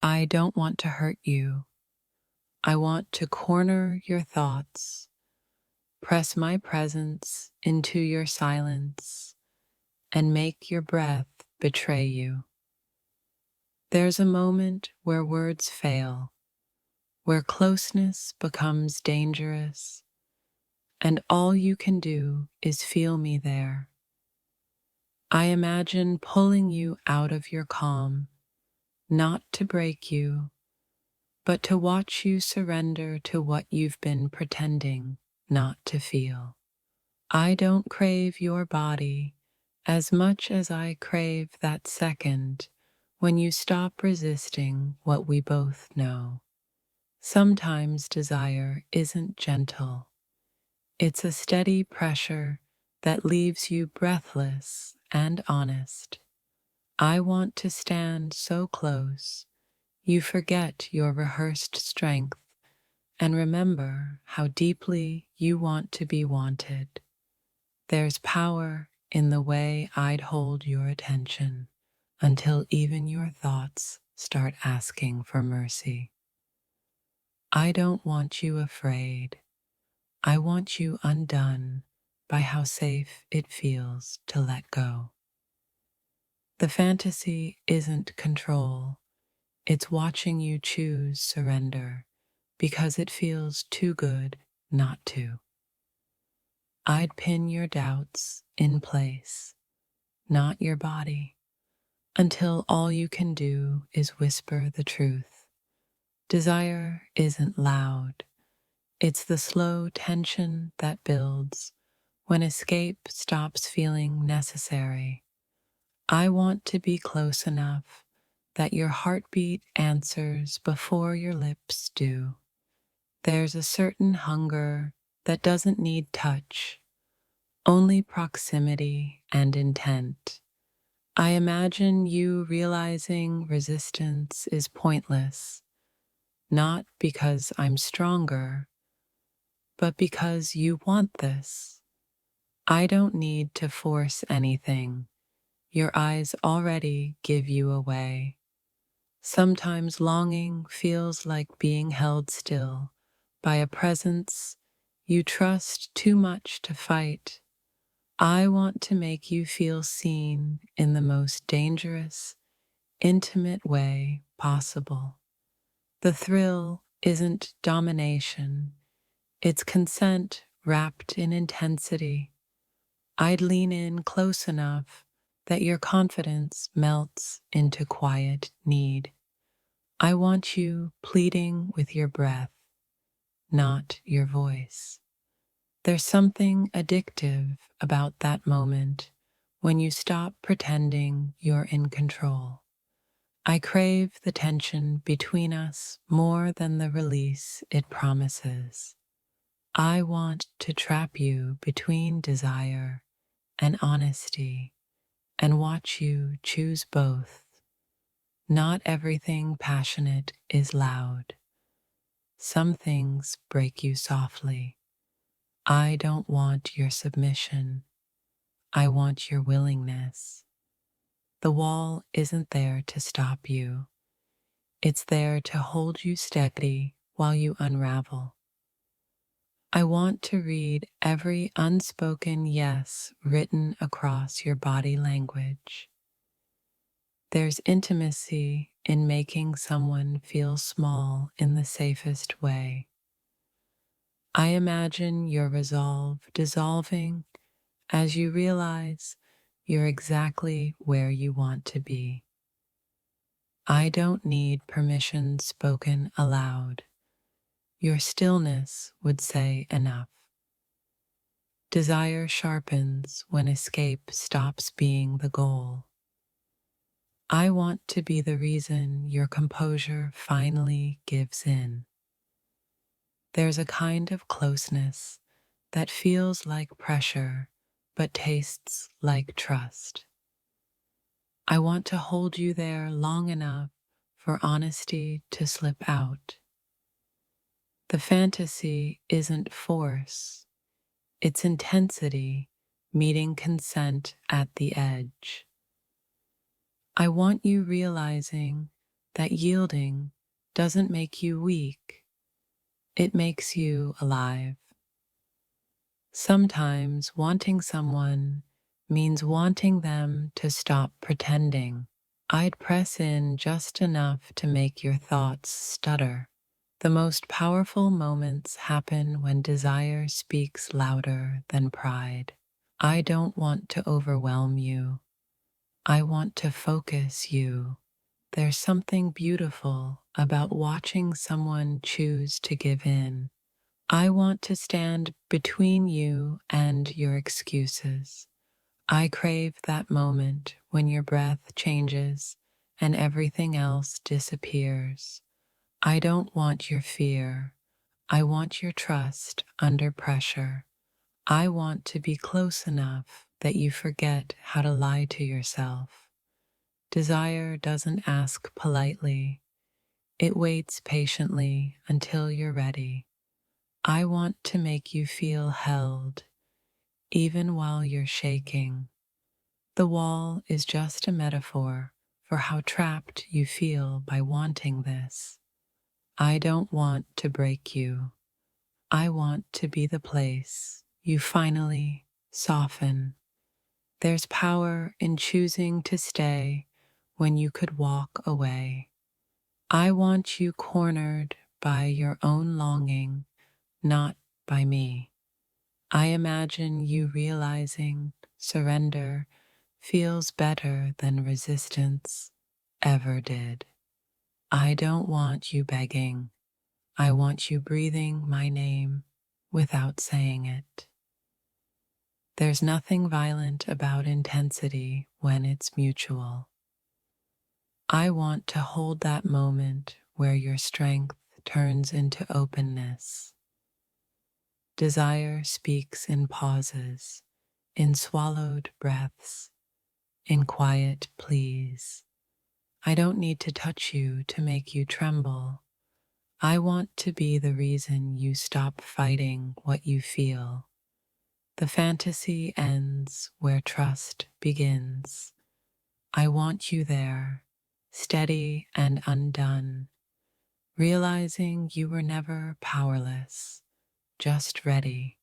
I don't want to hurt you. I want to corner your thoughts, press my presence into your silence, and make your breath betray you. There's a moment where words fail, where closeness becomes dangerous, and all you can do is feel me there. I imagine pulling you out of your calm, not to break you, but to watch you surrender to what you've been pretending not to feel. I don't crave your body as much as I crave that second when you stop resisting what we both know. Sometimes desire isn't gentle. It's a steady pressure that leaves you breathless and honest. I want to stand so close, you forget your rehearsed strength and remember how deeply you want to be wanted. There's power in the way I'd hold your attention until even your thoughts start asking for mercy. I don't want you afraid. I want you undone by how safe it feels to let go. The fantasy isn't control, it's watching you choose surrender because it feels too good not to. I'd pin your doubts in place, not your body, until all you can do is whisper the truth. Desire isn't loud, it's the slow tension that builds when escape stops feeling necessary. I want to be close enough that your heartbeat answers before your lips do. There's a certain hunger that doesn't need touch, only proximity and intent. I imagine you realizing resistance is pointless, not because I'm stronger, but because you want this. I don't need to force anything. Your eyes already give you away. Sometimes longing feels like being held still by a presence you trust too much to fight. I want to make you feel seen in the most dangerous, intimate way possible. The thrill isn't domination, it's consent wrapped in intensity. I'd lean in close enough that your confidence melts into quiet need. I want you pleading with your breath, not your voice. There's something addictive about that moment when you stop pretending you're in control. I crave the tension between us more than the release it promises. I want to trap you between desire and honesty and watch you choose both. Not everything passionate is loud. Some things break you softly. I don't want your submission. I want your willingness. The wall isn't there to stop you. It's there to hold you steady while you unravel. I want to read every unspoken yes written across your body language. There's intimacy in making someone feel small in the safest way. I imagine your resolve dissolving as you realize you're exactly where you want to be. I don't need permission spoken aloud. Your stillness would say enough. Desire sharpens when escape stops being the goal. I want to be the reason your composure finally gives in. There's a kind of closeness that feels like pressure but tastes like trust. I want to hold you there long enough for honesty to slip out. The fantasy isn't force, it's intensity meeting consent at the edge. I want you realizing that yielding doesn't make you weak, it makes you alive. Sometimes wanting someone means wanting them to stop pretending. I'd press in just enough to make your thoughts stutter. The most powerful moments happen when desire speaks louder than pride. I don't want to overwhelm you. I want to focus you. There's something beautiful about watching someone choose to give in. I want to stand between you and your excuses. I crave that moment when your breath changes and everything else disappears. I don't want your fear. I want your trust under pressure. I want to be close enough that you forget how to lie to yourself. Desire doesn't ask politely. It waits patiently until you're ready. I want to make you feel held, even while you're shaking. The wall is just a metaphor for how trapped you feel by wanting this. I don't want to break you. I want to be the place you finally soften. There's power in choosing to stay when you could walk away. I want you cornered by your own longing, not by me. I imagine you realizing surrender feels better than resistance ever did. I don't want you begging. I want you breathing my name without saying it. There's nothing violent about intensity when it's mutual. I want to hold that moment where your strength turns into openness. Desire speaks in pauses, in swallowed breaths, in quiet pleas. I don't need to touch you to make you tremble. I want to be the reason you stop fighting what you feel. The fantasy ends where trust begins. I want you there, steady and undone, realizing you were never powerless, just ready.